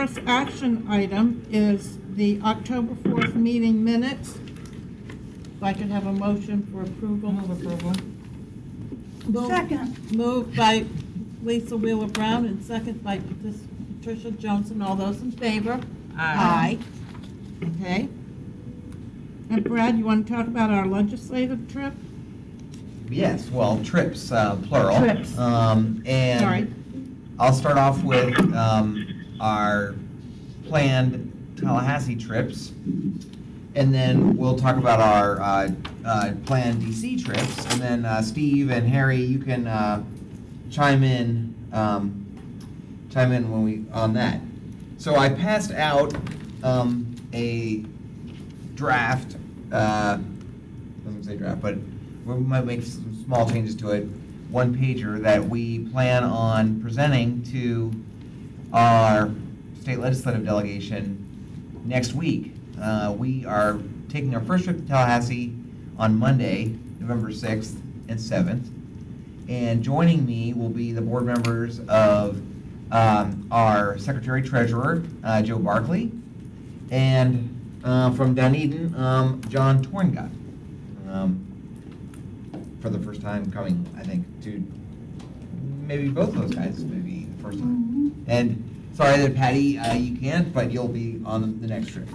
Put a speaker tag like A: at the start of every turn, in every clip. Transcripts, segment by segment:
A: first action item is the October 4th meeting minutes. If I could have a motion for approval.
B: Move approval.
C: Second.
A: Moved by Lisa Wheeler Brown and second by Patricia Johnson. All those in favor?
B: Aye.
A: Okay. And Brad, you want to talk about our legislative trip?
D: Yes, well, trips, plural.
A: Trips.
D: And
A: Sorry.
D: I'll start off with our planned Tallahassee trips, and then we'll talk about our planned DC trips, and then Steve and Harry, you can chime in when we on that. So I passed out a draft. I wouldn't say draft, but we might make some small changes to it. One pager that we plan on presenting to our state legislative delegation next week. We are taking our first trip to Tallahassee on Monday, November 6th and 7th. And joining me will be the board members of our Secretary Treasurer, Joe Barkley, and from Dunedin, John Torngut. For the first time coming, I think, to maybe both of those guys, maybe the first time. Mm-hmm. And sorry that Patty, you can't, but you'll be on the next trip.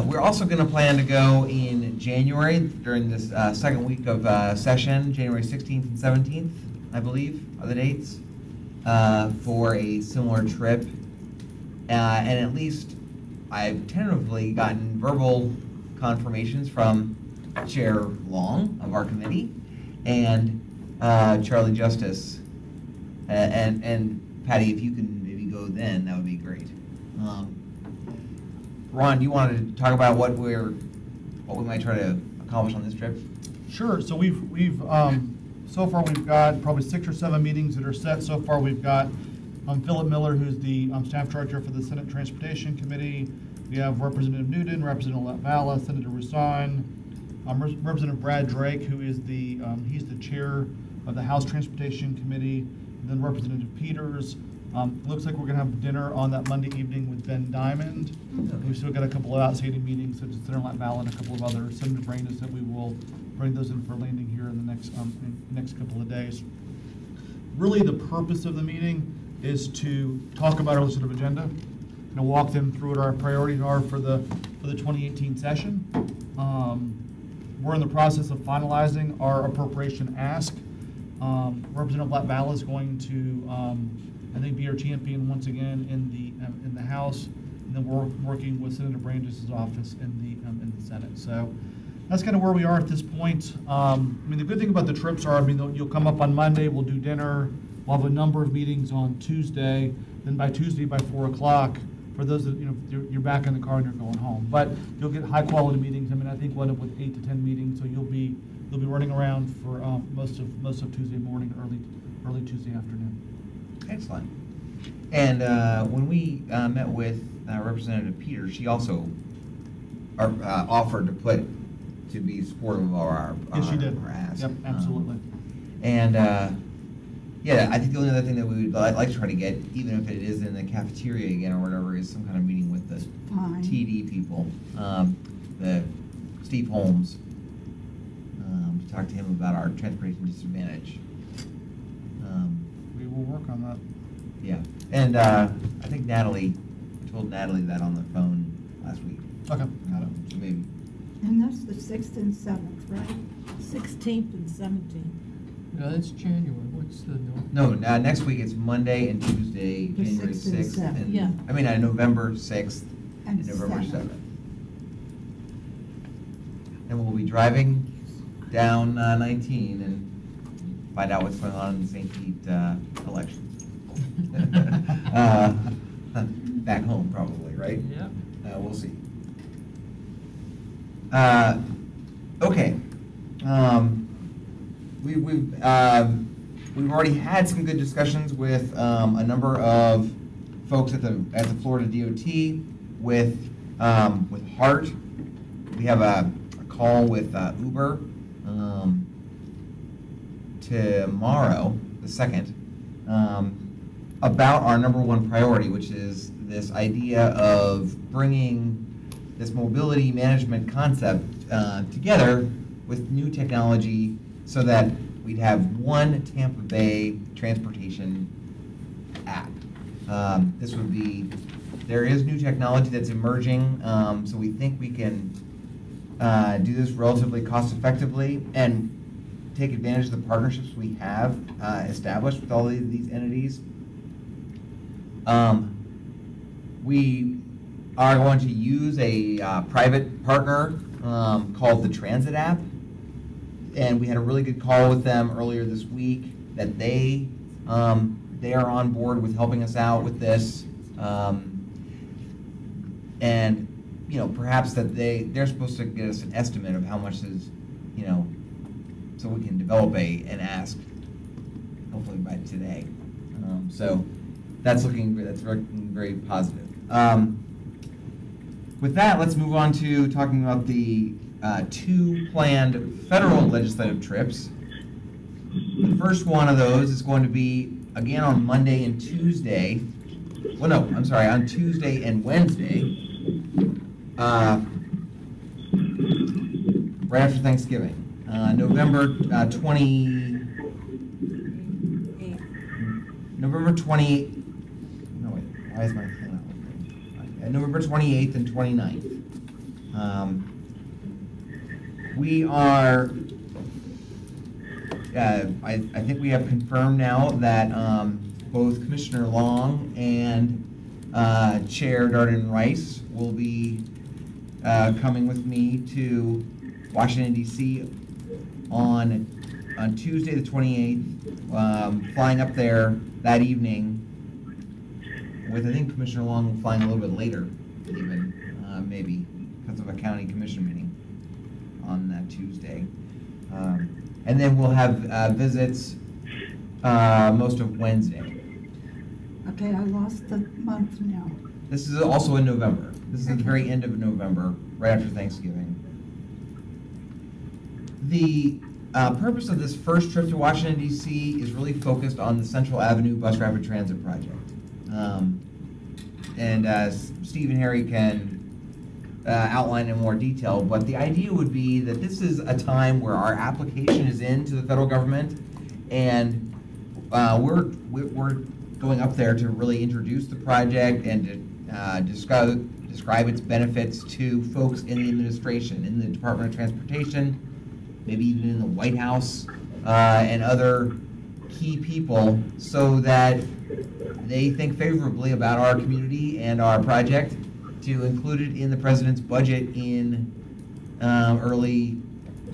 D: We're also going to plan to go in January during this second week of session, January 16th and 17th, I believe, are the dates, for a similar trip. And at least I've tentatively gotten verbal confirmations from Chair Long of our committee and Charlie Justice. And Patty, if you can maybe go then, that would be great. Ron, do you want to talk about what we might try to accomplish on this trip?
E: Sure. So we've so far we've got probably 6 or 7 meetings that are set. So far we've got Philip Miller, who's the staff director for the Senate Transportation Committee. We have Representative Newton, Representative Latvala, Senator Rusan, Representative Brad Drake, who is he's the chair of the House Transportation Committee, and then Representative Peters. Looks like we're going to have dinner on that Monday evening with Ben Diamond. Mm-hmm. We've still got a couple of outstanding meetings, such as Senator Latvala and a couple of other Senator Brandis that we will bring those in for landing here in the next couple of days. Really, the purpose of the meeting is to talk about our legislative agenda, walk them through what our priorities are for the 2018 session. We're in the process of finalizing our appropriation ask. Representative Latvala is going to, I think, be our champion once again in the House, and then we're working with Senator Brandis' office in the Senate. So that's kind of where we are at this point. I mean, the good thing about the trips are, you'll come up on Monday, we'll do dinner, we'll have a number of meetings on Tuesday, then by Tuesday by 4 o'clock. For those that, you're back in the car and you're going home. But you'll get high quality meetings. I think we'll end up with 8 to 10 meetings, so you'll be running around for most of Tuesday morning, early Tuesday afternoon.
D: Excellent. And when we met with Representative Peters, she also offered to be supportive of our
E: yes, she did.
D: Our ask.
E: Yep, absolutely.
D: Yeah, I think the only other thing that we would like to try to get, even if it is in the cafeteria again or whatever, is some kind of meeting with the TD people, the Steve Holmes, to talk to him about our transportation disadvantage.
E: We will work on that.
D: Yeah, and I think Natalie, I told Natalie that on the phone last week.
E: Okay.
D: So maybe.
C: And that's the 6th and 7th, right?
A: 16th and 17th.
B: No, that's January. What's the
D: No, next week it's Monday and Tuesday,
C: The
D: January
C: 6th and
D: 6th.
C: 7th.
A: Yeah.
D: November 6th
C: And
D: and November
C: 7th.
D: 7th. And we'll be driving down 19 and find out what's going on in the St. Pete election. Back home, probably, right?
B: Yep.
D: We'll see. Okay. We've already had some good discussions with a number of folks at the Florida DOT with HART. We have a call with Uber tomorrow, the 2nd, about our number one priority, which is this idea of bringing this mobility management concept together with new technology so that we'd have one Tampa Bay transportation app. This would be, there is new technology that's emerging, so we think we can do this relatively cost effectively and take advantage of the partnerships we have established with all of these entities. We are going to use a private partner called the Transit app, and we had a really good call with them earlier this week that they are on board with helping us out with this, and perhaps that they're supposed to get us an estimate of how much is, so we can develop an ask hopefully by today. So that's looking very positive. With that, let's move on to talking about the two planned federal legislative trips. The first one of those is going to be again on Monday and Tuesday. Well, no, I'm sorry, on Tuesday and Wednesday, right after Thanksgiving, November 28th. No, wait, why is my thing not working? November 28th and 29th. We are, I think we have confirmed now that both Commissioner Long and Chair Darden Rice will be coming with me to Washington, D.C. on Tuesday the 28th, flying up there that evening with, I think, Commissioner Long flying a little bit later even, maybe, because of a county commission meeting on that Tuesday. And then we'll have visits most of Wednesday.
C: Okay, I lost the month now.
D: This is also in November. This is at the very end of November, right after Thanksgiving. The purpose of this first trip to Washington, D.C. is really focused on the Central Avenue Bus Rapid Transit Project. And Steve and Harry can outline in more detail, but the idea would be that this is a time where our application is in to the federal government, and we're going up there to really introduce the project and to describe its benefits to folks in the administration, in the Department of Transportation, maybe even in the White House, and other key people, so that they think favorably about our community and our project, to include it in the president's budget in early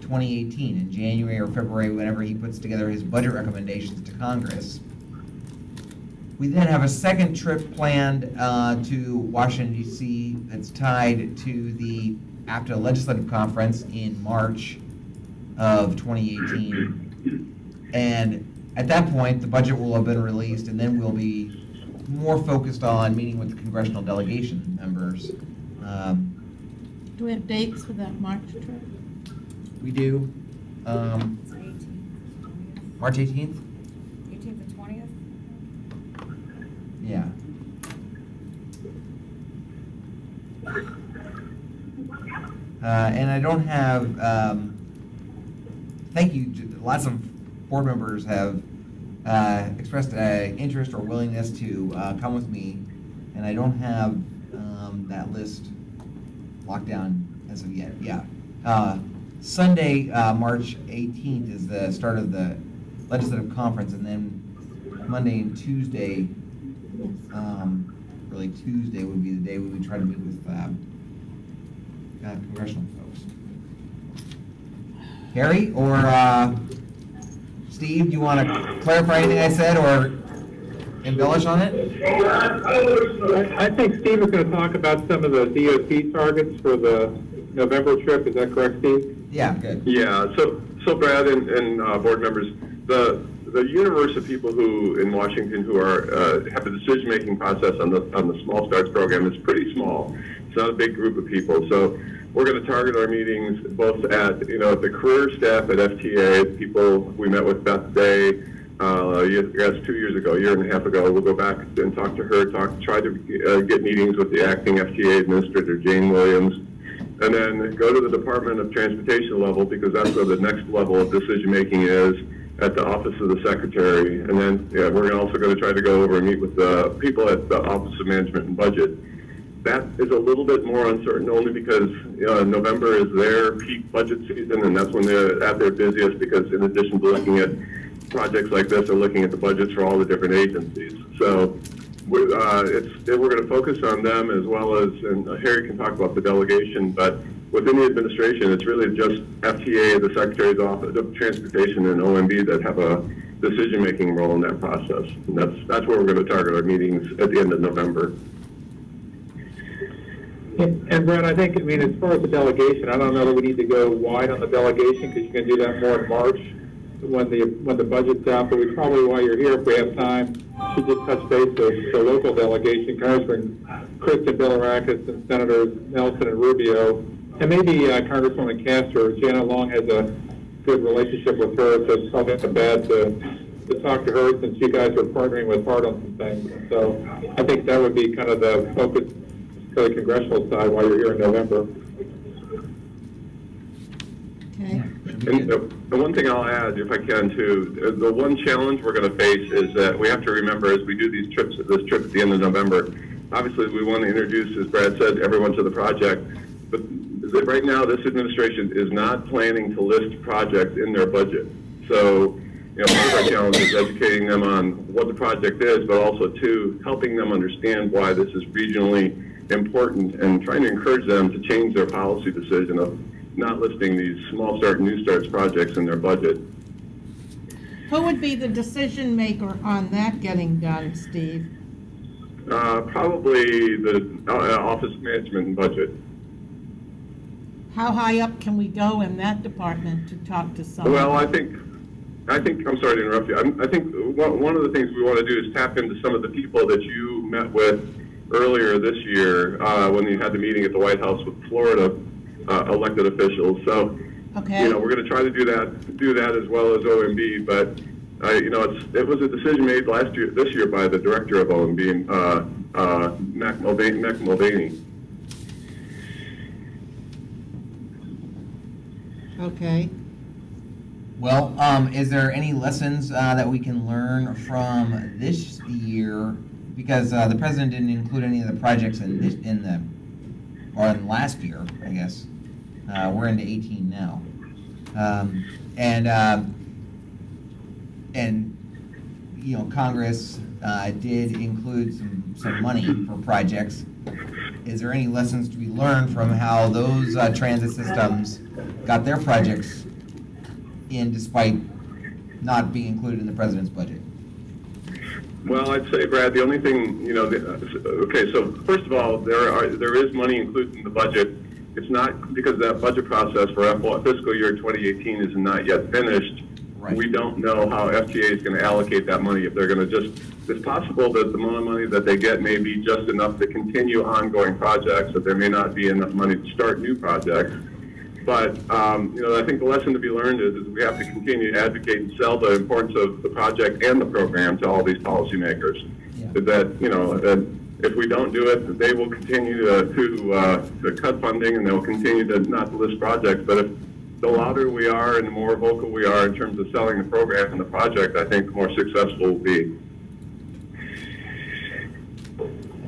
D: 2018, in January or February, whenever he puts together his budget recommendations to Congress. We then have a second trip planned to Washington, D.C. that's tied to the APTA Legislative Conference in March of 2018. And at that point, the budget will have been released, and then we'll be more focused on meeting with the congressional delegation members.
A: Do we have dates for that March trip?
D: We do.
F: It's 18th.
D: March 18th?
F: 18th and 20th?
D: Yeah. And I don't have, thank you, lots of board members have expressed interest or willingness to come with me, and I don't have that list locked down as of yet. Yeah. Sunday, March 18th is the start of the legislative conference, and then Monday and Tuesday, really Tuesday would be the day we would try to meet with congressional folks. Harry or Steve, do you want to clarify anything I said or embellish on it?
G: I think Steve is going to talk about some of the DOT targets for the November trip. Is that correct, Steve?
D: Yeah, good.
H: Yeah, so Brad and board members, the universe of people who in Washington who are have the decision-making process on the Small Starts program is pretty small. It's not a big group of people, so we're going to target our meetings both at the career staff at FTA, people we met with Beth Day, yes, 2 years ago, a year and a half ago. We'll go back and talk to her, try to get meetings with the acting FTA administrator, Jane Williams, and then go to the Department of Transportation level, because that's where the next level of decision-making is, at the Office of the Secretary. And then we're also going to try to go over and meet with the people at the Office of Management and Budget. That is a little bit more uncertain, only because November is their peak budget season, and that's when they're at their busiest, because in addition to looking at projects like this, they're looking at the budgets for all the different agencies. So we're going to focus on them, as well as, and Harry can talk about the delegation, but within the administration, it's really just FTA, the Secretary's Office of Transportation, and OMB that have a decision-making role in that process. And that's where we're going to target our meetings at the end of November.
G: And Brad, I think, as far as the delegation, I don't know that we need to go wide on the delegation, because you can do that more in March when the budget's out. But we probably, while you're here, if we have time, should just touch base with the local delegation, Congressman Kristen Bilirakis and Senators Nelson and Rubio, and maybe Congresswoman Castor. Janet Long has a good relationship with her, so it's probably not bad to talk to her, since you guys are partnering with HART on some things. So I think that would be kind of the focus for the congressional side while you're here in November.
A: Okay.
H: And the one thing I'll add, if I can, too, the one challenge we're going to face is that we have to remember, as we do these trips, this trip at the end of November, obviously we want to introduce, as Brad said, everyone to the project. But right now, this administration is not planning to list projects in their budget. So, part of our challenge is educating them on what the project is, but also, too, helping them understand why this is regionally important, and trying to encourage them to change their policy decision of not listing these small start and new starts projects in their budget.
A: Who would be the decision maker on that getting done, Steve?
H: Probably the Office of Management and Budget.
A: How high up can we go in that department to talk to someone?
H: Well, I think, I'm sorry to interrupt you. I think one of the things we want to do is tap into some of the people that you met with earlier this year when you had the meeting at the White House with Florida elected officials. So,
A: okay.
H: We're going to try to do that as well as OMB. But it was a decision made this year by the director of OMB, Mac Mulvaney.
A: Okay.
D: Well, is there any lessons that we can learn from this year? Because the president didn't include any of the projects in last year, I guess. We're into 18 now, Congress did include some money for projects. Is there any lessons to be learned from how those transit systems got their projects in, despite not being included in the president's budget?
H: Well, I'd say, Brad, the only thing, okay, so first of all, there is money included in the budget. It's not, because that budget process for fiscal year 2018 is not yet finished. Right. We don't know how FTA is going to allocate that money. If they're going to it's possible that the amount of money that they get may be just enough to continue ongoing projects, that there may not be enough money to start new projects. But, I think the lesson to be learned is we have to continue to advocate and sell the importance of the project and the program to all these policymakers. Yeah. That if we don't do it, they will continue to cut funding, and they'll continue to not list projects. But if the louder we are and the more vocal we are in terms of selling the program and the project, I think the more successful we'll be.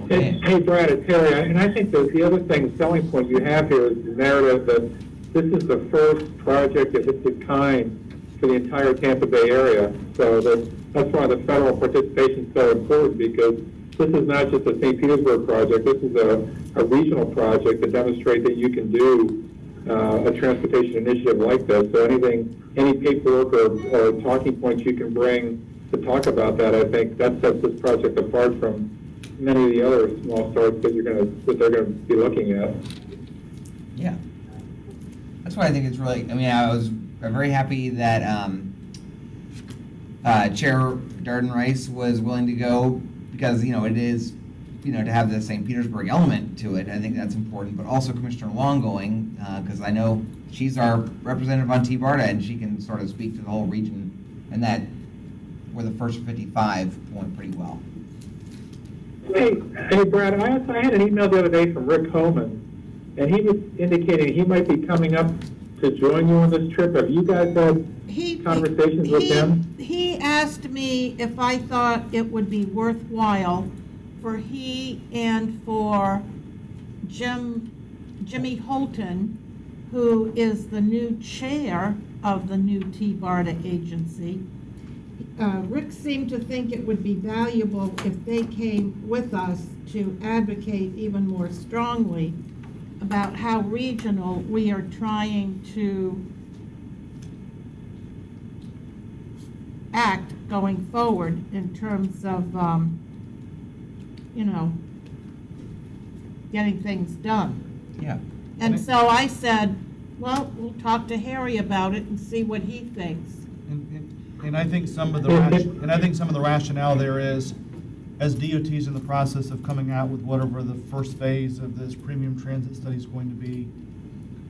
G: Okay. Hey, Brad, it's Harry, and I think that the other selling point you have here is the narrative that this is the first project of its kind for the entire Tampa Bay area. So that's why the federal participation is so important, because this is not just a St. Petersburg project. This is a regional project to demonstrate that you can do a transportation initiative like this. So any paperwork or talking points you can bring to talk about that, I think that sets this project apart from many of the other small starts that they're going to be looking at.
D: Yeah. That's why I think it's really, I was very happy that Chair Darden Rice was willing to go, because, it is, to have the St. Petersburg element to it. I think that's important, but also Commissioner Long going, because I know she's our representative on T-BARTA, and she can sort of speak to the whole region, and that where the first 55 went pretty well.
G: Hey, Brad, I had an email the other day from Rick Holman, and he was indicating he might be coming up to join you on this trip. Have you guys had conversations with him?
A: He asked me if I thought it would be worthwhile for he and for Jimmy Holton, who is the new chair of the new T-BARTA agency. Rick seemed to think it would be valuable if they came with us to advocate even more strongly about how regional we are trying to act going forward in terms of, getting things done.
D: Yeah.
A: And so I said, well, we'll talk to Harry about it and see what he thinks.
E: And I think some of the rationale there is, as DOT's in the process of coming out with whatever the first phase of this premium transit study is going to be,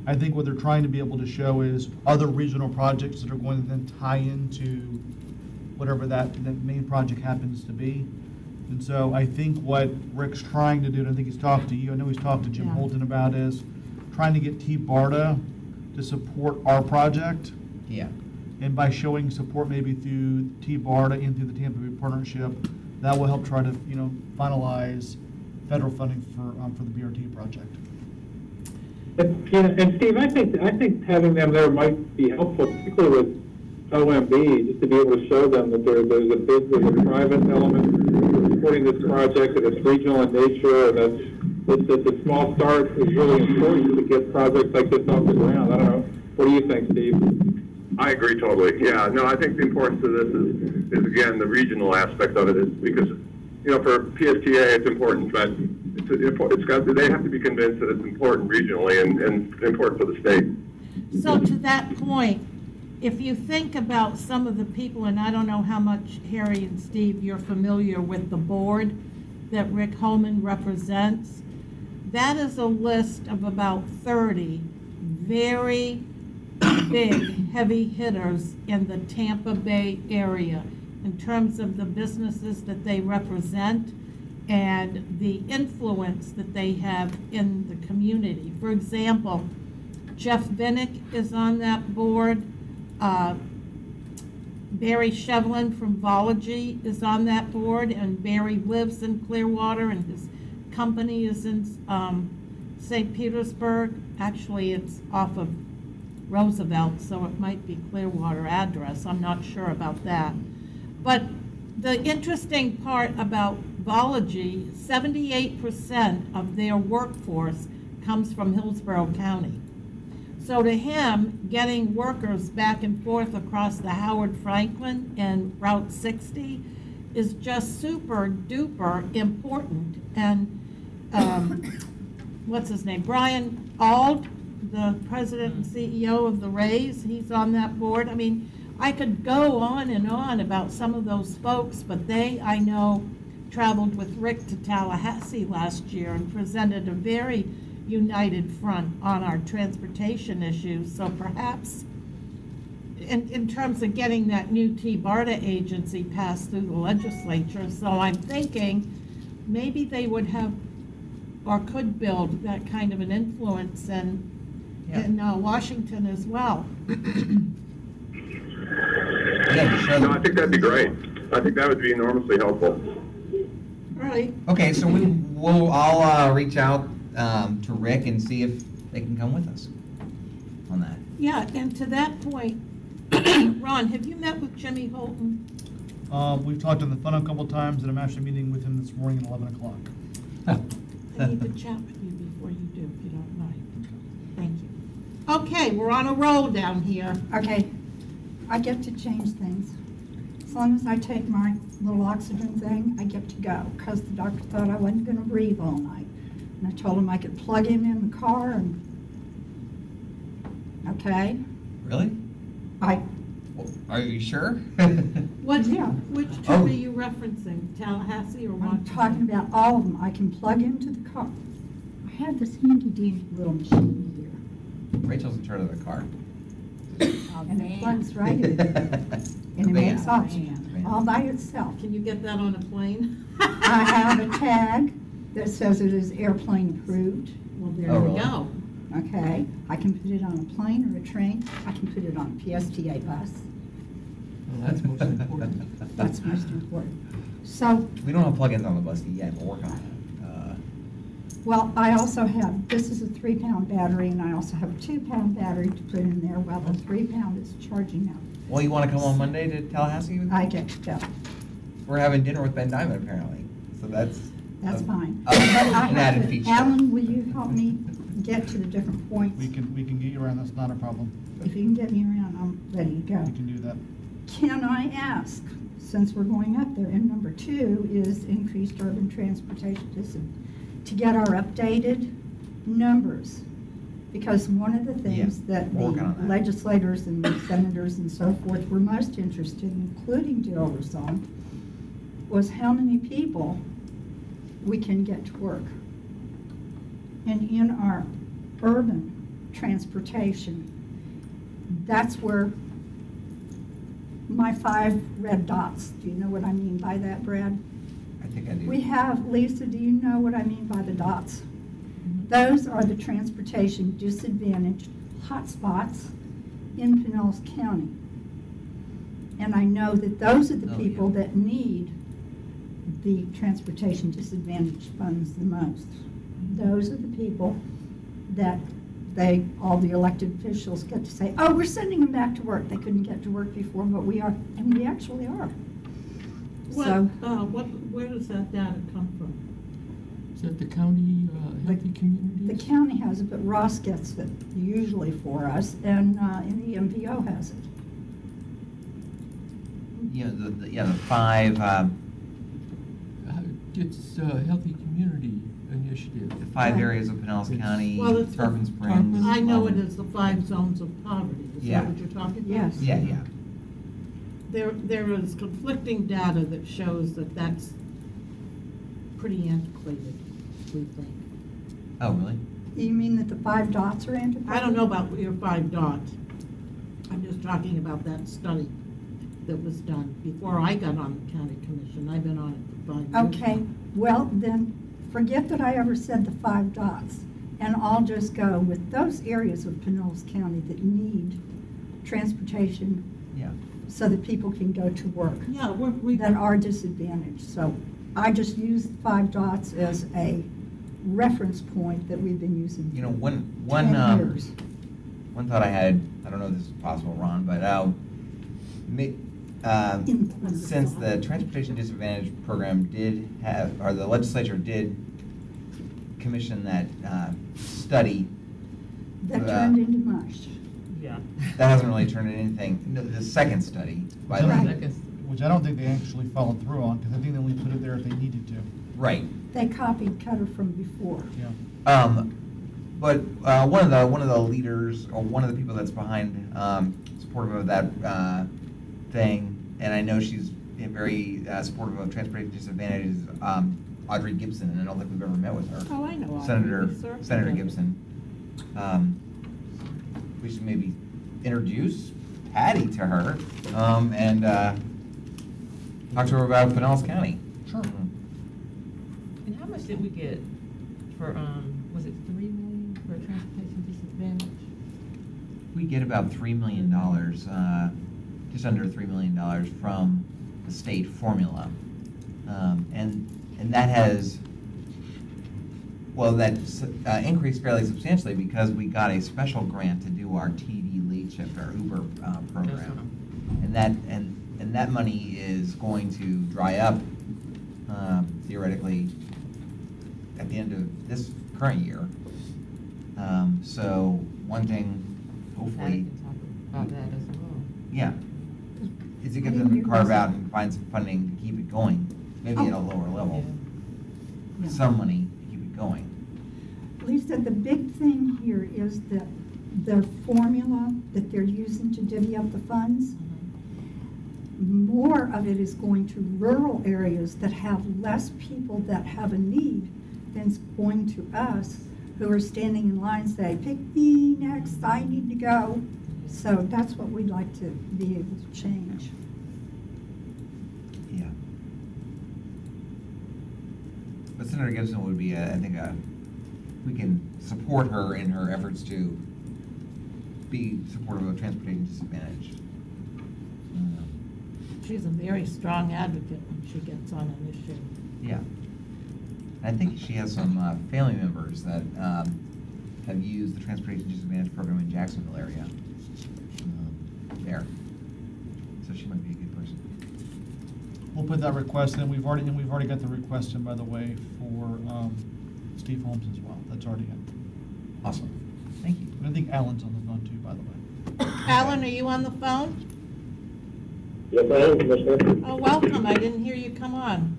E: I think what they're trying to be able to show is other regional projects that are going to then tie into whatever that main project happens to be. And so I think what Rick's trying to do, and I think he's talked to you, I know he's talked to Jim Holton about, is trying to get T-BARTA to support our project.
D: Yeah.
E: And by showing support maybe through T-BARTA and through the Tampa Bay Partnership, that will help try to, finalize federal funding for the BRT project.
G: And Steve, I think having them there might be helpful, particularly with OMB, just to be able to show them that there's a private element supporting this project, that it's regional in nature, and that the small start is really important to get projects like this off the ground. I don't know. What do you think, Steve?
H: I agree totally. Yeah, no, I think the importance of this is again, the regional aspect of it is because, for PSTA it's important, but they have to be convinced that it's important regionally and important for the state.
A: So to that point, if you think about some of the people, and I don't know how much Harry and Steve, you're familiar with the board that Rick Holman represents, that is a list of about 30 very big, heavy hitters in the Tampa Bay area in terms of the businesses that they represent and the influence that they have in the community. For example, Jeff Vinnick is on that board. Barry Shevlin from Vology is on that board, and Barry lives in Clearwater, and his company is in St. Petersburg. Actually, it's off of Roosevelt, so it might be Clearwater address. I'm not sure about that. But the interesting part about Vology, 78% of their workforce comes from Hillsborough County. So to him, getting workers back and forth across the Howard Franklin and Route 60 is just super duper important. And what's his name? Brian Auld, the president and CEO of the Rays, he's on that board. I mean, I could go on and on about some of those folks, but they, I know, traveled with Rick to Tallahassee last year and presented a very united front on our transportation issues. So perhaps in terms of getting that new T-BARTA agency passed through the legislature, so I'm thinking maybe they would have or could build that kind of an influence in Washington as well.
H: No, I think that'd be great. I think that would be enormously helpful.
A: All right.
D: Okay, so I'll reach out to Rick and see if they can come with us on that.
A: Yeah, and to that point, Ron, have you met with Jimmy Holton?
E: We've talked on the phone a couple times, and I'm actually meeting with him this morning at 11 o'clock.
A: I need to chat with you before you do, if you don't mind. Thank you. Okay, we're on a roll down here.
C: Okay, I get to change things. As long as I take my little oxygen thing, I get to go, because the doctor thought I wasn't going to breathe all night. And I told him I could plug him in the car and, okay?
D: Really?
C: I,
D: Are you sure?
A: Which trip are you referencing, Tallahassee or
C: I'm
A: Washington?
C: talking about all of them. I can plug into the car. I have this handy dandy little machine here.
D: Rachel's in charge of the car.
C: And it plugs right in. And it makes oxygen all by itself.
A: Can you get that on a plane?
C: I have a tag that says it is airplane approved.
A: Well, there
D: Oh,
A: you
D: really?
A: go.
C: Okay, I can put it on a plane or a train. I can put it on a PSTA bus.
B: Well, that's most important.
C: That's most important. So,
D: We don't have plugins on the bus yet, but we're working on it.
C: well, I also have, this is a 3-pound battery, and I also have a 2-pound battery to put in there while the 3-pound is charging out.
D: Well, you want to come on Monday to Tallahassee with me?
C: I get to go.
D: We're having dinner with Ben Diamond apparently, so that's.
C: That's fine.
D: But
C: I
D: an
C: have
D: added
C: to-
D: feature.
C: Alan, will you help me get to the different points?
E: We can get you around, that's not a problem.
C: If you can get me around, I'm ready to go.
E: We can do that.
C: Can I ask, since we're going up there, and number 2 is increased urban transportation to get our updated numbers? Because one of the things
D: Yeah,
C: that
D: we're working on
C: the
D: that.
C: legislators and the senators and so forth were most interested in, including Jill Rizon, was how many people we can get to work. And in our urban transportation, that's where my 5 red dots, do you know what I mean by that, Brad?
D: I think I do.
C: We have, Lisa, do you know what I mean by the dots? Those are the transportation disadvantaged hotspots in Pinellas County. And I know that those are the
D: Oh,
C: people
D: yeah.
C: that need the transportation disadvantaged funds the most. Those are the people that all the elected officials get to say, oh, we're sending them back to work. They couldn't get to work before, but we are, and we actually are. So,
A: Where does that data come from?
B: Is that the county healthy communities?
C: the county has it, but Ross gets it usually for us, and the MPO has it.
D: You know, the 5,
B: It's Healthy Community Initiative.
D: the 5
C: Right.
D: areas of Pinellas
B: It's-
D: County,
A: Well, it's the-
D: Tarpon Springs.
A: I know it is the 5 zones of poverty. Is
D: Yeah.
A: that what you're talking about?
C: Yes.
D: Yeah, yeah.
A: There is conflicting data that shows that that's pretty antiquated, we think.
D: Oh, really?
C: You mean that the 5 dots are antiquated?
A: I don't know about your 5 dots. I'm just talking about that study that was done before I got on the county commission. I've been on it for 5 years.
C: Okay, well, then, forget that I ever said the 5 dots, and I'll just go with those areas of Pinellas County that need transportation
D: Yeah.
C: so that people can go to work,
A: Yeah, we.
C: that are disadvantaged. So I just use the 5 dots as a reference point that we've been using
D: You know,
C: for
D: one
C: 10 years.
D: one thought I had, I don't know if this is possible, Ron, but since the Transportation Disadvantage Program did have, or the legislature did commission that study,
C: That turned into mush.
A: Yeah.
D: that hasn't really turned into anything. No, the second study by
E: Which I don't
C: Right.
E: think- Which I don't think they actually followed through on, because I think they only put it there if they needed to.
D: Right.
C: They copied Cutter from before.
E: Yeah.
D: But one of the leaders, or one of the people that's behind supportive of that thing, and I know she's very supportive of transportation disadvantages, Audrey Gibson, and I don't think we've ever met with her.
A: Oh, I know. Audrey.
D: Senator
A: We certainly
D: Senator
A: have.
D: Gibson. We should maybe introduce Patty to her and talk to her about Pinellas County.
E: Sure.
I: And how much did we get for, was it 3 million for transportation disadvantage?
D: We get about $3 million, just under $3 million from the state formula. And that has, well, that's increased fairly substantially because we got a special grant to do our TD late shift, our Uber program. And that money is going to dry up theoretically at the end of this current year. So one thing, hopefully,
I: Patty can talk about that as well.
D: yeah, is to get
C: I
D: them
C: didn't
D: to carve
C: realize
D: out and find some funding to keep it going, maybe at a lower level.
C: Yeah.
D: Some money to keep it going.
C: Lisa, the big thing here is that their formula that they're using to divvy up the funds, more of it is going to rural areas that have less people that have a need than it's going to us who are standing in line saying, pick me next, I need to go. So that's what we'd like to be able to change.
D: Yeah. But Senator Gibson would be, I think, we can support her in her efforts to be supportive of transportation disadvantaged.
A: She's a very strong advocate when she gets on an issue.
D: Yeah. I think she has some family members that have used the transportation disadvantaged program in Jacksonville area. There. So she might be a good person.
E: We'll put that request in. We've already got the request in, by the way, for Steve Holmes as well. That's already in.
D: Awesome. Thank you.
E: And I think Alan's on the phone too, by the way.
A: Alan, are you on the phone?
J: Yes, I am, Commissioner.
A: Oh, welcome. I didn't hear you come on.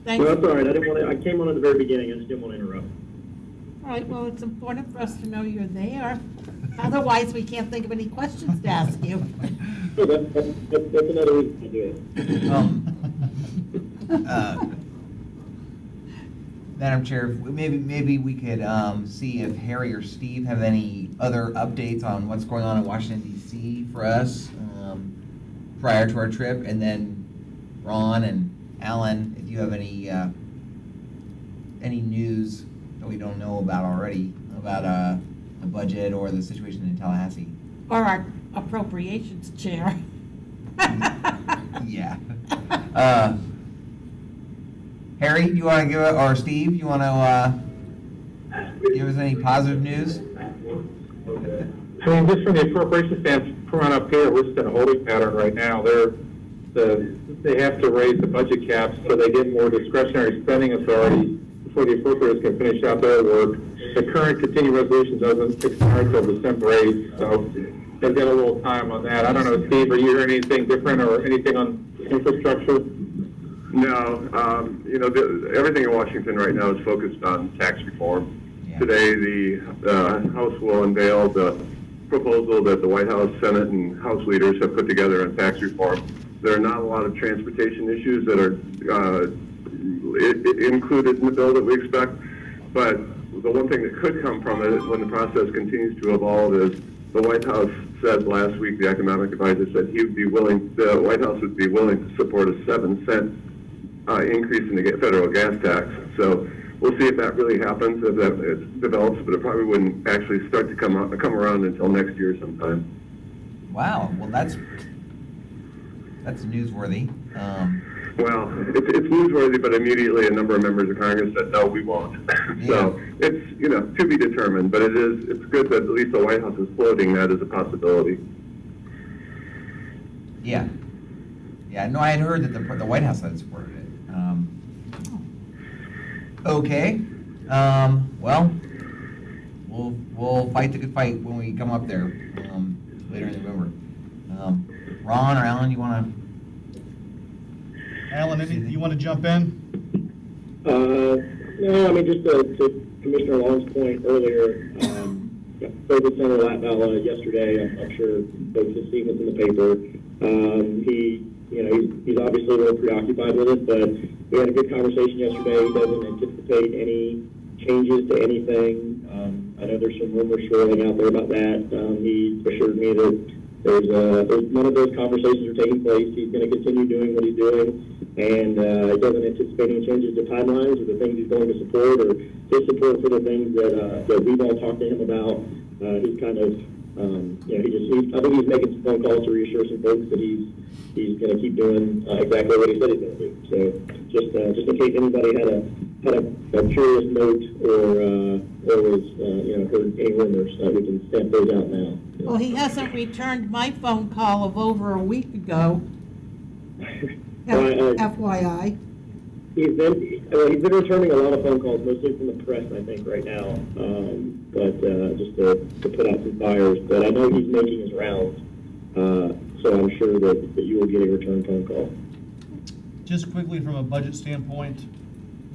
A: Thanks.
J: No, that's all right. I came on at the very beginning. I just didn't want to interrupt.
A: All right, well, it's important for us to know you're there. Otherwise, we can't think of any questions to ask you.
J: So that's another reason to do it.
D: Madam Chair, maybe we could see if Harry or Steve have any other updates on what's going on in Washington D.C. for us prior to our trip, and then Ron and Alan, if you have any news that we don't know about already about the budget or the situation in Tallahassee.
A: Or our appropriations chair.
D: Yeah. Harry, you want to give it, or Steve, you want to give us any positive news?
G: I mean, just from the appropriation standpoint up here, we're just in a holding pattern right now. They have to raise the budget caps so they get more discretionary spending authority before the appropriators can finish out their work. The current continuing resolution doesn't expire until December 8th, so they've got a little time on that. I don't know, Steve, are you hearing anything different or anything on infrastructure?
H: No, everything in Washington right now is focused on tax reform.
D: Yeah.
H: Today, the House will unveil the proposal that the White House, Senate, and House leaders have put together on tax reform. There are not a lot of transportation issues that are included in the bill that we expect, but the one thing that could come from it when the process continues to evolve is the White House said last week, the economic advisor said the White House would be willing to support a 7-cent increase in the federal gas tax. So we'll see if that really happens, if that develops, but it probably wouldn't actually start to come around until next year sometime.
D: Wow. Well, that's newsworthy.
H: Well, it's newsworthy, but immediately a number of members of Congress said, no, we won't. So it's, to be determined, but it's good that at least the White House is floating that as a possibility.
D: Yeah. Yeah, no, I had heard that the White House had supported it. Okay. Well, we'll fight the good fight when we come up there later in November. Ron or Alan, you want to?
E: Alan, you want to jump in?
J: No, I mean, just to Commissioner Long's point earlier, focus on the lap ballot yesterday. I'm sure folks have seen what's in the paper. He's obviously a little preoccupied with it, but we had a good conversation yesterday. He doesn't anticipate any changes to anything. I know there's some rumors swirling out there about that. He assured me that there's none of those conversations are taking place. He's going to continue doing what he's doing, and he doesn't anticipate any changes to timelines or the things he's going to support or his support for the things that we've all talked to him about. He's kind of, I think he's making some phone calls to reassure some folks that he's going to keep doing exactly what he said he's going to do. So just in case anybody had a curious note or was heard any rumors, we can stamp those out now.
A: Well, he hasn't returned my phone call of over a week ago. FYI.
J: He's been returning a lot of phone calls, mostly from the press, I think, right now. But just to put out some fires. But I know he's making his rounds, so I'm sure that you will get a return phone call.
E: Just quickly from a budget standpoint,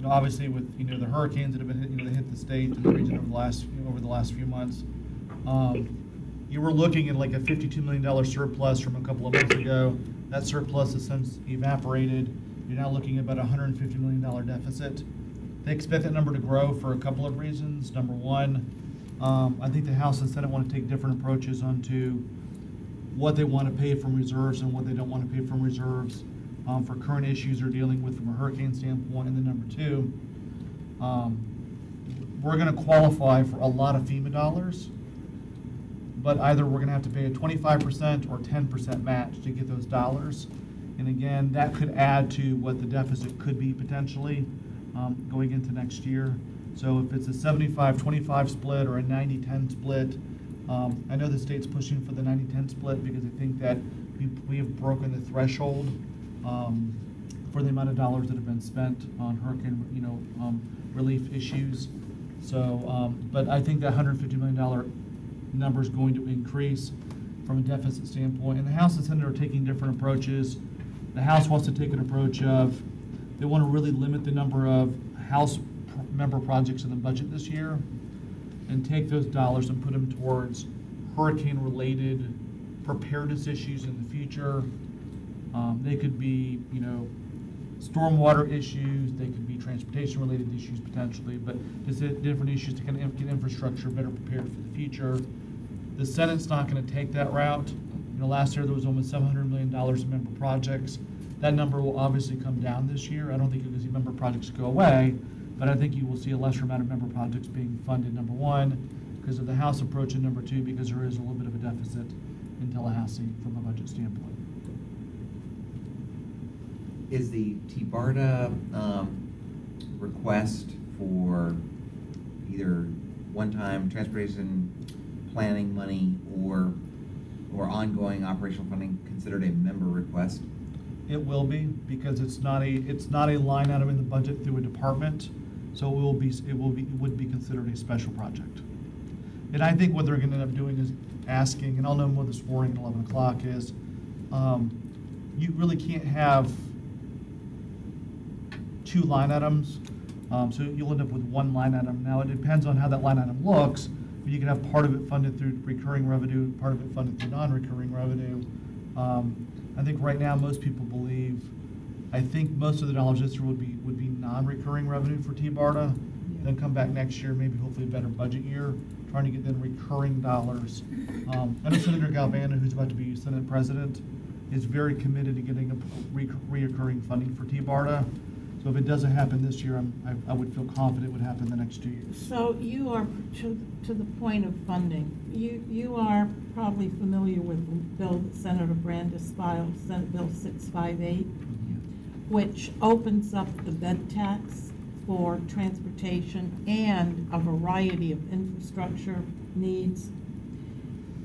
E: obviously with the hurricanes that have been hit the state and the region over the last few months, you were looking at like a $52 million surplus from a couple of months ago. That surplus has since evaporated. You're now looking at about a $150 million deficit. They expect that number to grow for a couple of reasons. Number one, I think the House and Senate want to take different approaches onto what they want to pay from reserves and what they don't want to pay from reserves for current issues they're dealing with from a hurricane standpoint. And then number two, we're going to qualify for a lot of FEMA dollars, but either we're going to have to pay a 25% or 10% match to get those dollars. And again, that could add to what the deficit could be potentially going into next year. So if it's a 75-25 split or a 90-10 split, I know the state's pushing for the 90-10 split because they think that we have broken the threshold for the amount of dollars that have been spent on hurricane, relief issues. So, but I think that $150 million number is going to increase from a deficit standpoint. And the House and Senate are taking different approaches. The House wants to take an approach of, they want to really limit the number of House member projects in the budget this year and take those dollars and put them towards hurricane-related preparedness issues in the future. They could be, stormwater issues, they could be transportation-related issues potentially, but just different issues to kind of get infrastructure better prepared for the future. The Senate's not going to take that route. Last year there was almost $700 million in member projects. That number will obviously come down this year. I don't think you're going to see member projects go away, but I think you will see a lesser amount of member projects being funded, number one, because of the House approach, and number two, because there is a little bit of a deficit in Tallahassee from a budget standpoint.
D: Is the TBARTA request for either one-time transportation planning money or ongoing operational funding considered a member request?
E: It will be, because it's not a line item in the budget through a department, so it would be considered a special project. And I think what they're going to end up doing is asking, and I'll know more this morning at 11 o'clock, is you really can't have two line items, so you'll end up with one line item. Now, it depends on how that line item looks, but you can have part of it funded through recurring revenue, part of it funded through non-recurring revenue. I think right now most people believe, I think most of the dollars this year would be non-recurring revenue for TBARTA, then come back next year, maybe hopefully a better budget year, trying to get then recurring dollars. I know Senator Galvano, who's about to be Senate President, is very committed to getting a reoccurring funding for TBARTA. So if it doesn't happen this year, I would feel confident it would happen the next 2 years.
A: So you are, to the point of funding, you are probably familiar with the bill that Senator Brandis filed, Senate Bill 658, which opens up the bed tax for transportation and a variety of infrastructure needs.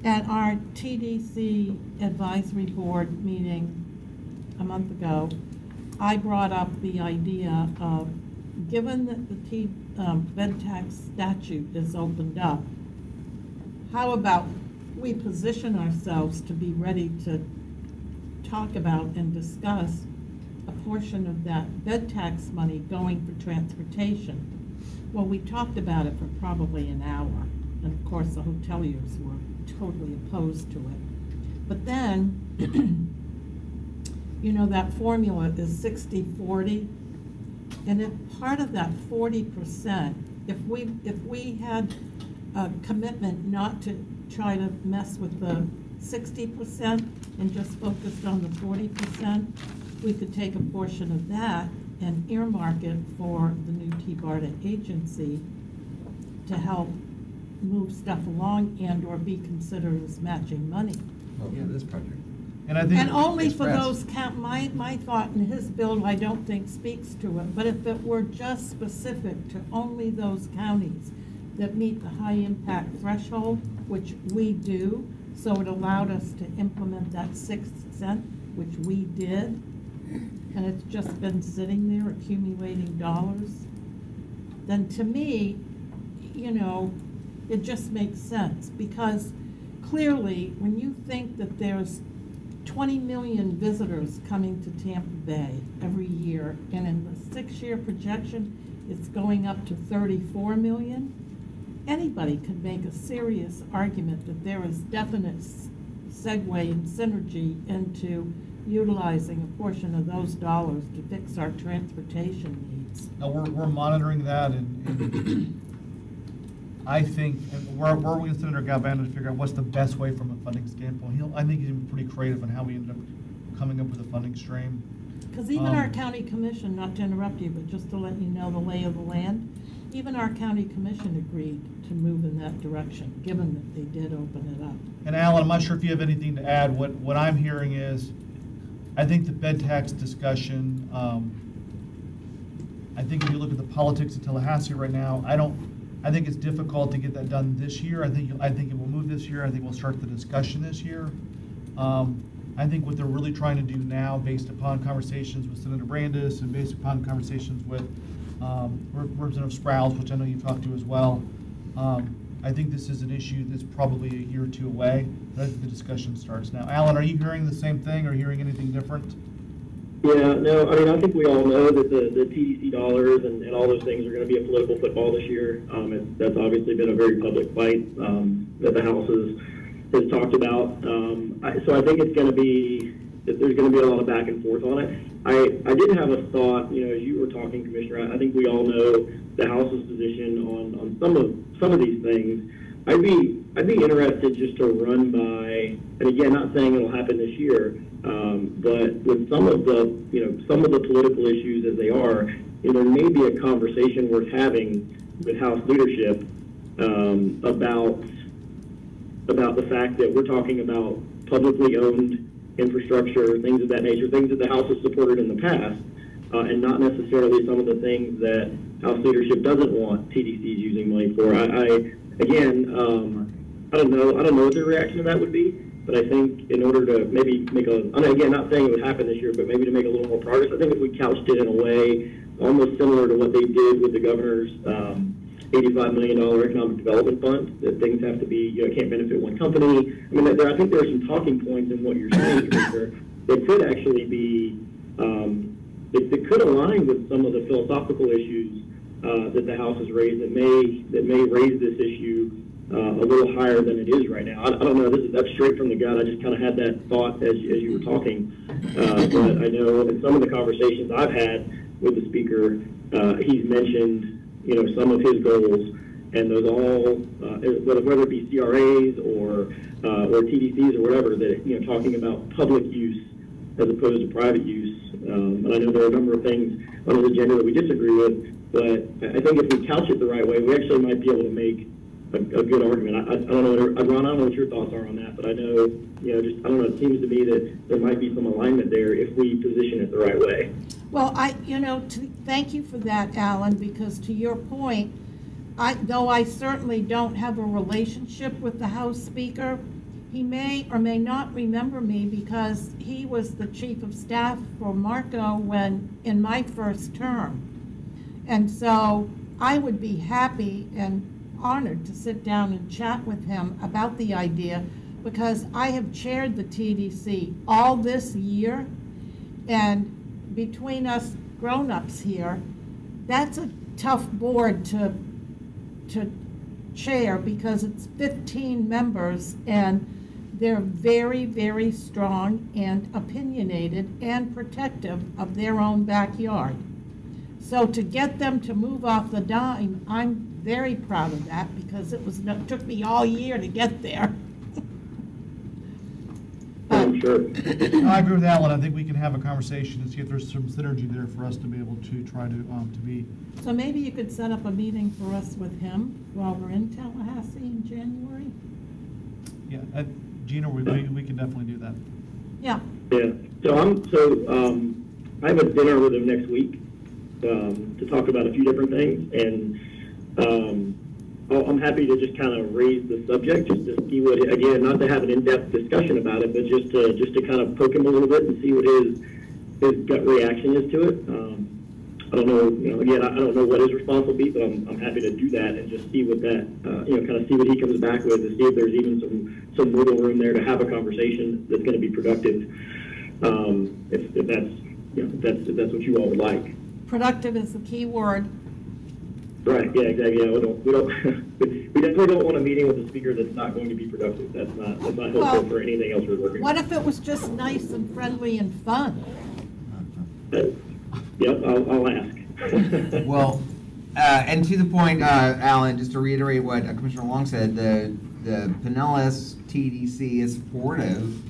A: At our TDC advisory board meeting a month ago, I brought up the idea of, given that the bed tax statute is opened up, how about we position ourselves to be ready to talk about and discuss a portion of that bed tax money going for transportation? Well, we talked about it for probably an hour, and of course the hoteliers were totally opposed to it. But then, that formula is 60-40, and if part of that 40%, if we had a commitment not to try to mess with the 60% and just focused on the 40%, we could take a portion of that and earmark it for the new TBARTA agency to help move stuff along and or be considered as matching money.
D: Well, yeah, this project.
A: And only for those my thought in his bill, I don't think speaks to it, but if it were just specific to only those counties that meet the high impact threshold, which we do, so it allowed us to implement that 6 cent, which we did, and it's just been sitting there accumulating dollars, then to me, it just makes sense, because clearly when you think that there's 20 million visitors coming to Tampa Bay every year, and in the 6-year projection, it's going up to 34 million. Anybody could make a serious argument that there is definite segue and synergy into utilizing a portion of those dollars to fix our transportation needs.
E: Now, we're monitoring that, and I think, and we're with Senator Galvin to figure out what's the best way from a funding standpoint. I think he's been pretty creative in how we ended up coming up with a funding stream.
A: Because even our county commission, not to interrupt you, but just to let you know the lay of the land, even our county commission agreed to move in that direction, given that they did open it up.
E: And Alan, I'm not sure if you have anything to add. What I'm hearing is, I think the bed tax discussion, I think if you look at the politics of Tallahassee right now, I think it's difficult to get that done this year. I think it will move this year. I think we'll start the discussion this year. I think what they're really trying to do now, based upon conversations with Senator Brandis and based upon conversations with Representative Sprouse, which I know you've talked to as well, I think this is an issue that's probably a year or two away. I think the discussion starts now. Alan, are you hearing the same thing or hearing anything different?
J: Yeah, no, I mean, I think we all know that the TDC dollars and all those things are going to be a political football this year. That's obviously been a very public fight that the House has talked about. So I think it's going to be, that there's going to be a lot of back and forth on it. I did have a thought, as you were talking, Commissioner, I think we all know the House's position on some of these things. I'd be interested just to run by, and again, not saying it'll happen this year, but with some of the political issues as they are, there may be a conversation worth having with House leadership about the fact that we're talking about publicly owned infrastructure, things of that nature, things that the House has supported in the past, and not necessarily some of the things that House leadership doesn't want TDCs using money for. I don't know what the reaction to that would be, but I think in order to maybe again, not saying it would happen this year, but maybe to make a little more progress, I think if we couched it in a way almost similar to what they did with the governor's $85 million economic development fund, that things have to be, can't benefit one company. I mean, I think there are some talking points in what you're saying, Commissioner, that could actually be, that could align with some of the philosophical issues that the House has raised that may raise this issue a little higher than it is right now. I don't know, that's straight from the gut. I just kind of had that thought as you were talking. But I know in some of the conversations I've had with the Speaker, he's mentioned some of his goals, and those all, whether it be CRAs or TDCs or whatever, that talking about public use as opposed to private use. And I know there are a number of things on the agenda that we disagree with, but I think if we couch it the right way, we actually might be able to make a good argument. I don't know, Ron, I don't know what your thoughts are on that, but I know, I don't know, it seems to me that there might be some alignment there if we position it the right way.
A: Well, thank you for that, Alan, because to your point, though I certainly don't have a relationship with the House Speaker, he may or may not remember me because he was the chief of staff for Marco in my first term. And so I would be happy and honored to sit down and chat with him about the idea, because I have chaired the TDC all this year, and between us grown-ups here, that's a tough board to chair, because it's 15 members and they're very, very strong and opinionated and protective of their own backyard. So to get them to move off the dime, I'm very proud of that, because it took me all year to get there.
J: I'm sure.
E: No, I agree with Alan. I think we can have a conversation and see if there's some synergy there for us to be able to try to be.
A: So maybe you could set up a meeting for us with him while we're in Tallahassee in January?
E: Yeah, Gina, we can definitely do that.
A: Yeah.
J: Yeah. So I have a dinner with him next week to talk about a few different things, and I'm happy to just kind of raise the subject, just to see what, again, not to have an in-depth discussion about it, but just to kind of poke him a little bit and see what his gut reaction is to it. I don't know, again, I don't know what his response will be, but I'm happy to do that and just see what that, kind of see what he comes back with, to see if there's even some wiggle room there to have a conversation that's going to be productive. If that's what you all would like.
A: Productive is the key word.
J: Right. Yeah. Exactly. Yeah. We definitely don't want a meeting with a speaker that's not going to be productive. That's not helpful for anything else we're working.
A: What if it was just nice and friendly and fun?
J: Yep. I'll ask.
D: Well, And to the point, Alan, just to reiterate what Commissioner Long said, the Pinellas TDC is supportive,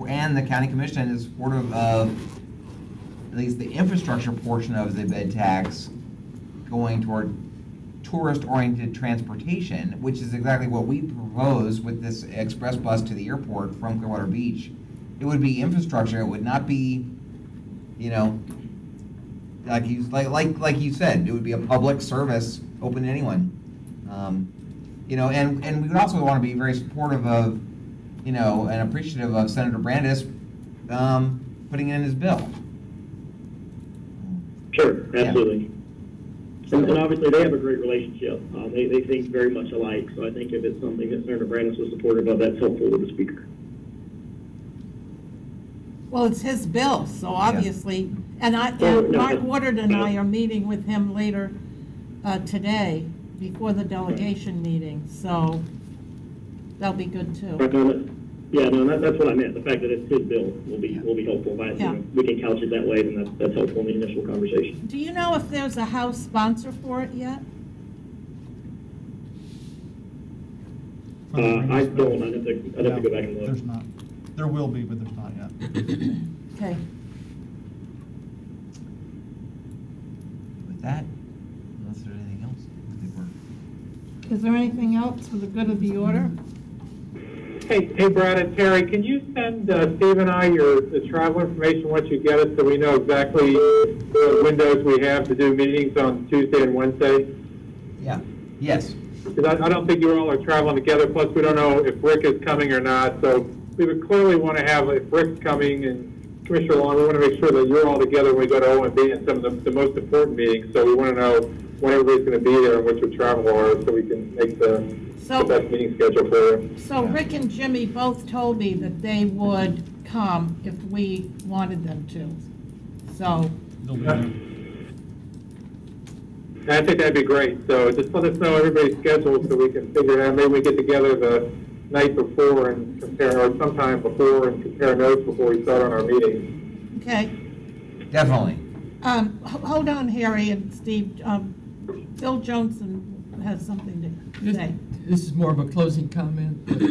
D: and the county commission is supportive of at least the infrastructure portion of the bed tax going toward tourist-oriented transportation, which is exactly what we propose with this express bus to the airport from Clearwater Beach. It would be infrastructure. It would not be, you know, like you said, it would be a public service open to anyone. You know, and we would also want to be very supportive of, you know, and appreciative of Senator Brandis putting it in his bill.
J: Sure, absolutely. And obviously, they have a great relationship. They think very much alike, so I think if it's something that Senator Brandis was supportive of, that's helpful to the speaker.
A: Well, it's his bill, so obviously, and Mark Woodard and I are meeting with him later today before the delegation meeting, so that'll be good too.
J: That's what I meant. The fact that it's his bill will be helpful. But you know, we can couch it that way, then that's helpful in the initial conversation.
A: Do you know if there's a House sponsor for it yet?
J: I don't. I'd have to go back and look.
E: There's not. There will be, but there's not yet.
A: Okay.
D: With that, unless there's anything else, I think we're...
A: Is there anything else for the good of the order?
G: Hey, Brad and Terry, can you send Steve and I the travel information once you get it, so we know exactly the windows we have to do meetings on Tuesday and Wednesday?
D: Yeah. Yes.
G: Because I don't think you all are traveling together. Plus, we don't know if Rick is coming or not. So we would clearly want to have, if Rick's coming and Commissioner Long, we want to make sure that you're all together when we go to OMB and some of the most important meetings. So we want to know when everybody's going to be there and what your travel are, so we can make the best meeting schedule for you.
A: So Rick and Jimmy both told me that they would come if we wanted them to. So.
G: I think that'd be great. So just let us know everybody's schedule so we can figure it out. Maybe we get together the night before and compare, or sometime before, and compare notes before we start on our meetings.
A: Okay.
D: Definitely.
A: Hold on, Harry and Steve. Bill Johnson has something to say.
B: This is more of a closing comment. But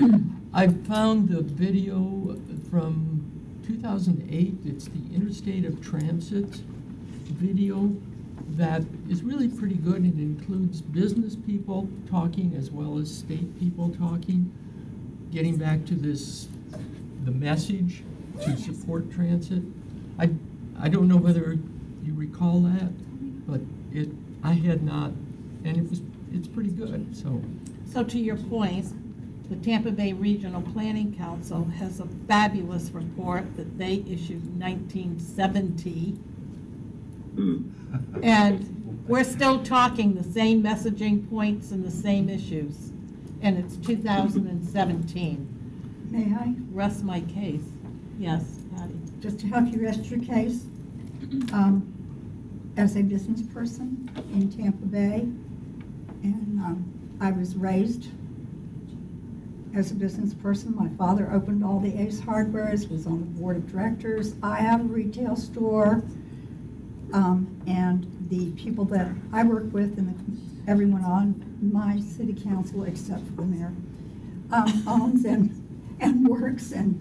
B: I found the video from 2008. It's the Interstate of Transit video that is really pretty good. It includes business people talking as well as state people talking, getting back to the message to support transit. I don't know whether you recall that, but I had not, and it's pretty good. So
A: to your point, the Tampa Bay Regional Planning Council has a fabulous report that they issued in 1970. And we're still talking the same messaging points and the same issues. And it's 2017.
C: May I?
A: Rest my case. Yes, Patty.
C: Just to help you rest your case, as a business person in Tampa Bay, and I was raised as a business person. My father opened all the Ace Hardwares, was on the board of directors. I have a retail store, and the people that I work with and everyone on my city council, except for the mayor, owns and works and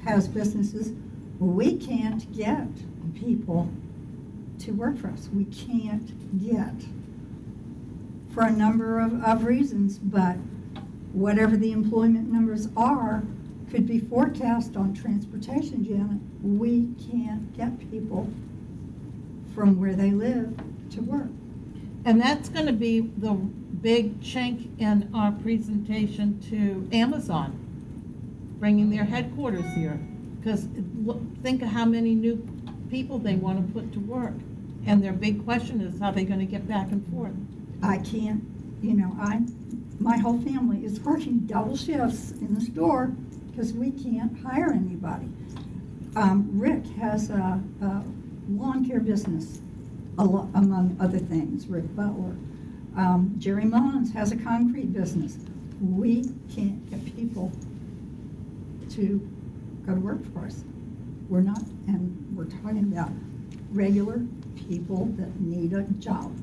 C: has businesses. We can't get people to work for us. We can't get, for a number of reasons, but whatever the employment numbers are could be forecast on transportation, Janet. We can't get people from where they live to work.
A: And that's going to be the big chink in our presentation to Amazon, bringing their headquarters here. Because think of how many new people they want to put to work. And their big question is how they're going to get back and forth.
C: I can't, my whole family is working double shifts in the store because we can't hire anybody. Rick has a lawn care business, among other things, Rick Butler. Jerry Mullins has a concrete business. We can't get people to go to work for us. We're not, and we're talking about regular people that need a job.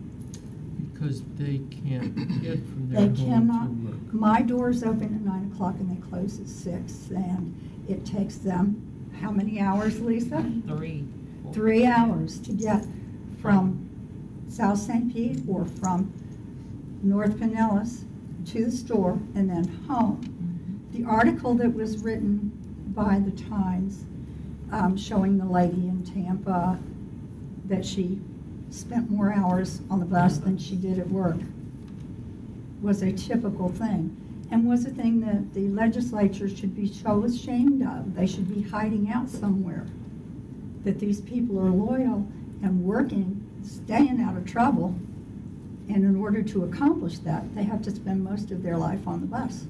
B: because they can't get from their
C: They
B: home
C: cannot,
B: to work.
C: my doors open at 9 o'clock and they close at 6, and it takes them, how many hours, Lisa?
I: 3.
C: 3 hours to get from South St. Pete or from North Pinellas to the store and then home. The article that was written by the Times showing the lady in Tampa that she spent more hours on the bus than she did at work was a typical thing, and was a thing that the legislature should be so ashamed of. They should be hiding out somewhere, that these people are loyal and working, staying out of trouble, and in order to accomplish that, they have to spend most of their life on the bus.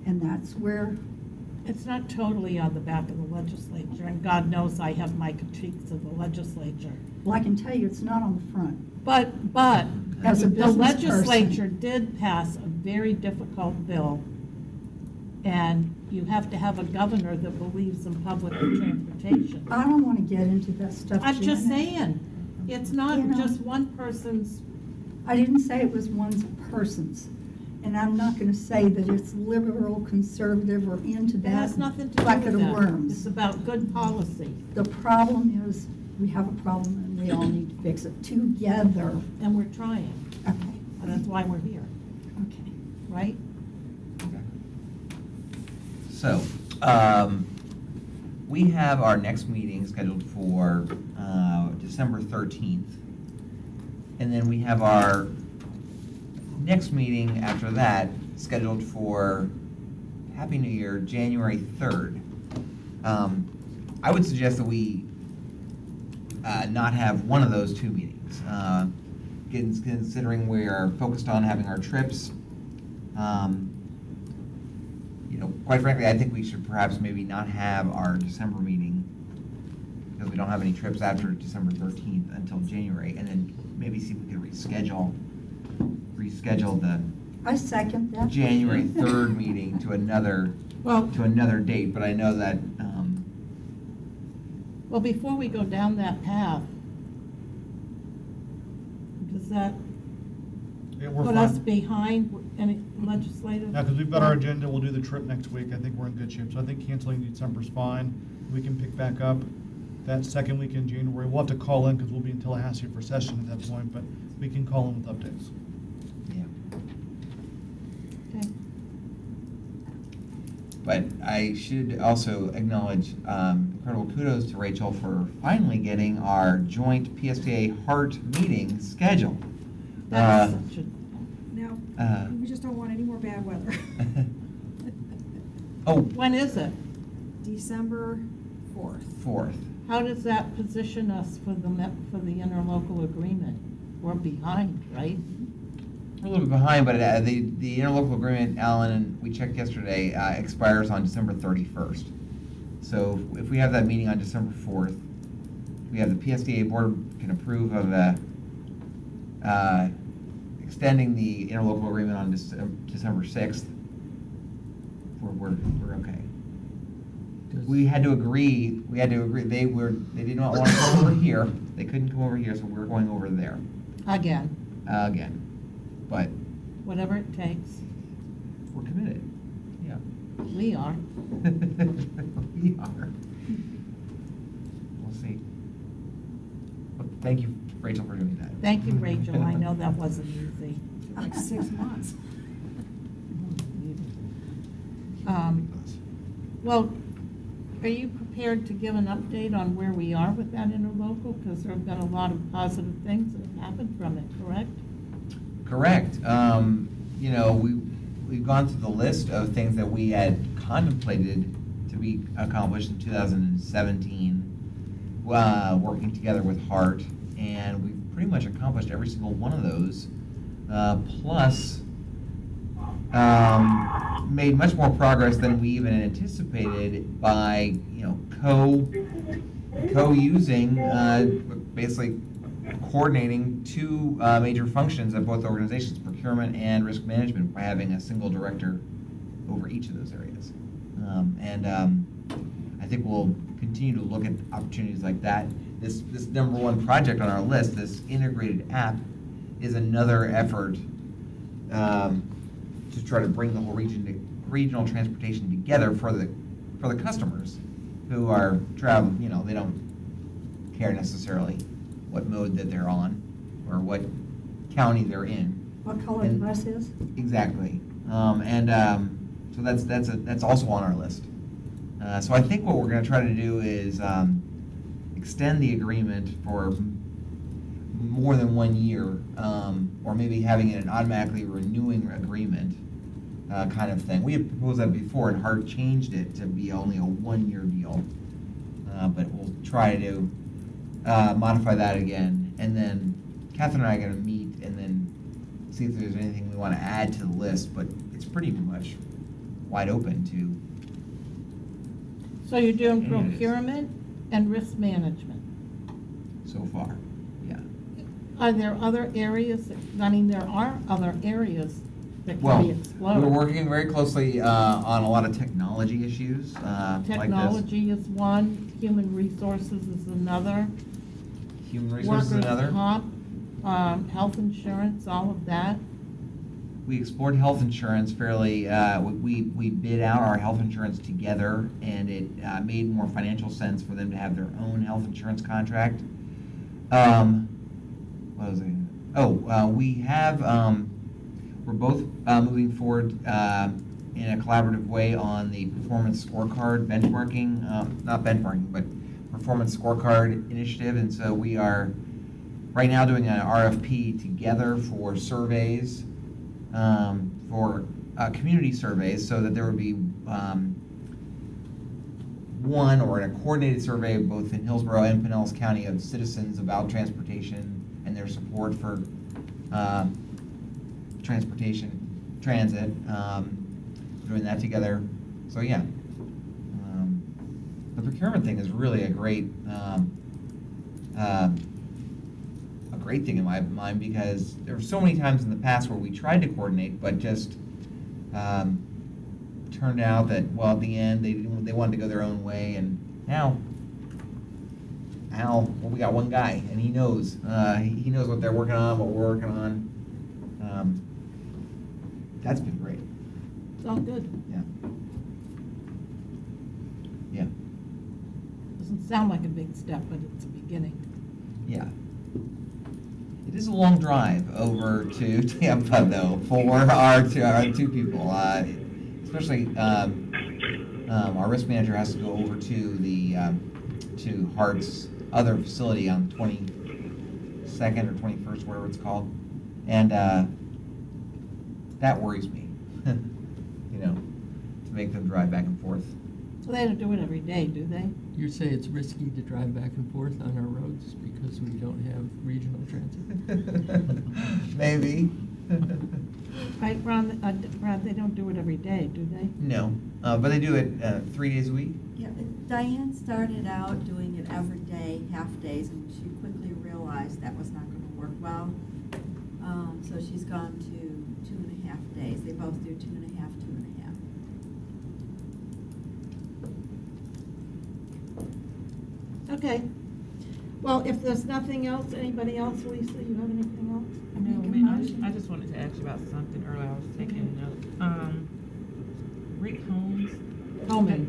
C: And that's where,
A: It's not totally on the back of the legislature, and God knows I have my critiques of the legislature.
C: well, I can tell you, it's not on the front.
A: But
C: As a
A: the
C: business
A: legislature
C: person.
A: did pass a very difficult bill, and you have to have a governor that believes in public transportation.
C: I don't want to get into that stuff,
A: I'm just
C: Janet.
A: saying, it's not
C: You know.
A: just one person's,
C: I didn't say it was one person's, and I'm not going to say that it's liberal, conservative, or into
A: it
C: that
A: has nothing to do
C: bucket
A: with
C: of
A: that.
C: worms.
A: It's about good policy,
C: The problem is, we have a problem and we all need to fix it together.
A: and we're trying,
C: Okay,
A: and that's why we're here,
C: okay.
A: right?
D: So, we have our next meeting scheduled for December 13th. And then we have our next meeting after that scheduled for Happy New Year, January 3rd. I would suggest that we not have one of those two meetings, considering we are focused on having our trips. You know, quite frankly, I think we should perhaps maybe not have our December meeting because we don't have any trips after December 13th until January, and then maybe see if we can reschedule the
C: I second that.
D: January 3rd meeting to another date. But I know that
A: Well, before we go down that path, does that
E: Yeah, we're
A: put us
E: fine.
A: behind any legislative?
E: Yeah, because we've got our agenda, we'll do the trip next week, I think we're in good shape, so I think canceling December's fine. We can pick back up that second week in January. We'll have to call in, because we'll be in Tallahassee for session at that point, but we can call in with updates.
D: yeah.
A: Okay.
D: But I should also acknowledge incredible kudos to Rachel for finally getting our joint PSTA Heart meeting scheduled.
A: That's such a,
F: No, we just don't want any more bad weather.
D: Oh,
A: when is it?
F: December 4th.
D: 4th.
A: How does that position us for the interlocal agreement? We're behind, right?
D: We're a little bit behind, but the interlocal agreement, Alan, we checked yesterday, expires on December 31st. So if we have that meeting on December 4th, we have the PSTA board can approve of extending the interlocal agreement on December 6th. We're okay. We had to agree, they did not want to come over here. They couldn't come over here, so we're going over there
A: Again,
D: again. But
A: whatever it takes.
D: we're committed. Yeah.
A: We are.
D: We are. We'll see. But thank you, Rachel, for doing that.
A: Thank you, Rachel. I know that wasn't easy.
F: Like 6 months.
A: Well, are you prepared to give an update on where we are with that interlocal? Because there have been a lot of positive things that have happened from it, correct?
D: Correct. You know, we've gone through the list of things that we had contemplated to be accomplished in 2017, working together with Hart, and we've pretty much accomplished every single one of those. Plus, made much more progress than we even anticipated by, you know, co-using, basically coordinating two major functions of both organizations, procurement and risk management, by having a single director over each of those areas. I think we'll continue to look at opportunities like that. This number one project on our list, this integrated app, is another effort to try to bring the whole regional transportation together for the customers who are traveling. You know, they don't care necessarily what mode that they're on or what county they're in.
C: What color the bus is?
D: Exactly. So that's also on our list. So I think what we're going to try to do is extend the agreement for more than 1 year, or maybe having it an automatically renewing agreement kind of thing. We had proposed that before, and Hart changed it to be only a 1-year deal. But we'll try to modify that again, and then Catherine and I are going to meet and then see if there's anything we want to add to the list. But it's pretty much wide open to.
A: So you're doing procurement and risk management.
D: So far, yeah.
A: Are there other areas, there are other areas that can
D: Well,
A: be explored.
D: we're working very closely on a lot of technology issues like this.
A: Technology is one, human resources is another.
D: Human resources is another.
A: Workers' comp, health insurance, all of that.
D: We explored health insurance fairly. We bid out our health insurance together, and it made more financial sense for them to have their own health insurance contract. What was it? Oh, we have. We're both moving forward in a collaborative way on the performance scorecard benchmarking, not benchmarking, but performance scorecard initiative, and so we are right now doing an RFP together for surveys. For community surveys, so that there would be one or a coordinated survey both in Hillsborough and Pinellas County of citizens about transportation and their support for transit, doing that together. So yeah, the procurement thing is really a great thing in my mind, because there were so many times in the past where we tried to coordinate, but just turned out that, well, at the end they wanted to go their own way, and now well, we got one guy, and he knows what they're working on, what we're working on. That's been great.
A: It's all good.
D: Yeah.
A: Doesn't sound like a big step, but it's a beginning.
D: Yeah. It is a long drive over to Tampa, though, for our two people. Especially, our risk manager has to go over to the to Hart's other facility on 22nd or 21st, whatever it's called, and that worries me. To make them drive back and forth.
A: So they don't do it every day, do they?
B: You say it's risky to drive back and forth on our roads because we don't have regional transit?
D: Maybe.
A: Right, Ron, they don't do it every day, do they?
D: No, but they do it 3 days a week.
K: Yeah, Diane started out doing it every day, half days, and she quickly realized that was not going to work well. So she's gone to 2.5 days. They both do 2.5, 2.5.
A: Okay. Well, if there's nothing else, anybody else, Lisa, you have anything else?
I: No,
A: Make a
I: man,
A: motion?
I: I just wanted to ask you about something earlier. I was taking notes. Rick Holman.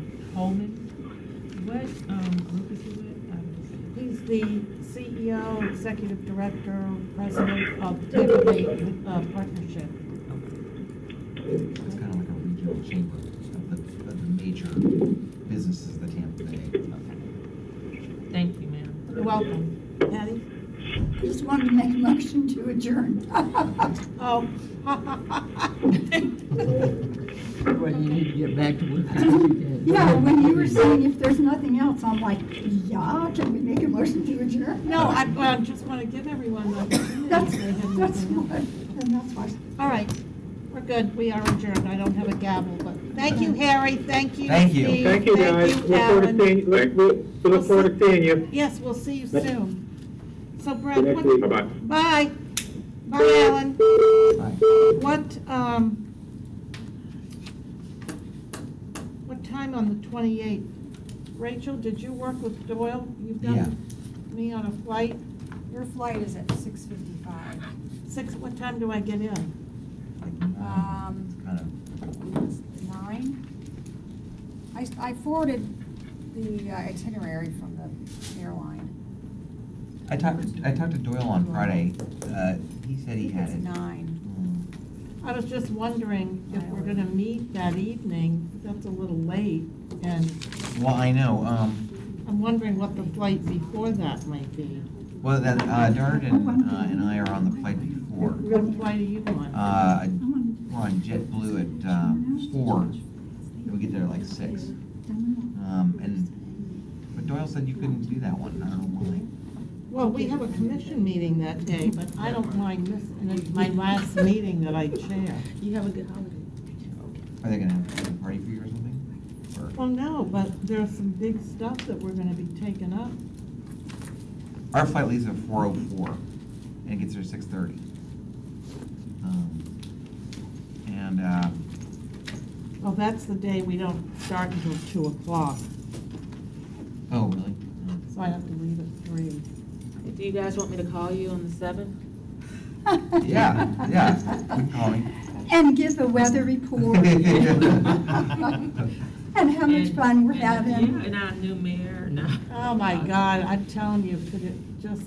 I: What group is he with?
A: He's the CEO, Executive Director, President of the Tampa Bay Partnership.
D: It's kind of like a regional chamber of the major businesses of the Tampa Bay.
I: Okay. Thank you, ma'am.
A: You're welcome. Patty?
C: I just wanted to make a motion to adjourn.
A: Oh.
B: Well, you need to get back to work as you can.
C: Yeah, when you were saying if there's nothing else, I'm like, yeah, can we make a motion to adjourn?
A: No, I just want to give everyone the opportunity.
C: That's
A: if they have
C: why,
A: anything else.
C: and that's why.
A: All right, we're good. We are adjourned. I don't have a gavel, but thank you, Harry. Thank you,
D: Thank you.
A: Steve.
G: Thank you, guys.
A: Thank
G: Look
A: you,
G: forward to
A: Alan.
G: seeing you. Look forward to seeing you.
A: Yes, we'll see you soon. So, Brett,
J: Good next week.
A: what,
H: Bye-bye.
A: bye. Bye, Alan.
D: Bye.
A: What time on the 28th? Rachel, did you work with Doyle? You've
D: Yeah.
A: done me on a flight?
F: Your flight is at 6:55.
A: What time do I get in?
D: Kind of.
F: 9. I forwarded the itinerary from the airline.
D: I talked to Doyle on Friday. He said he had
F: It's
D: it.
F: 9.
A: I was just wondering if we're gonna meet that evening, that's a little late, and
D: Well, I know.
A: I'm wondering what the flight before that might be.
D: Well, that Dart and I are on the flight before.
A: What flight are you on?
D: We're on JetBlue at 4. And we get there at like 6. But Doyle said you couldn't do that one. I don't know why.
A: Well, we have a commission meeting that day, but I don't mind missing, and it's my last meeting that I chair.
I: You have a good holiday.
D: Are they gonna have a party for you or something? Or-
A: Well, no, but there's some big stuff that we're gonna be taking up.
D: Our flight leaves at 4:04 and it gets there at 6:30.
A: Well, that's the day we don't start until 2 o'clock,
D: Oh, really?
A: so I have to leave at 3.
I: Do you guys want me to call you on the 7th?
D: Yeah, you can call me.
C: And give a weather report. And how much fun we're having.
I: And our new mayor, no.
A: Oh, my God, I'm telling you, could it just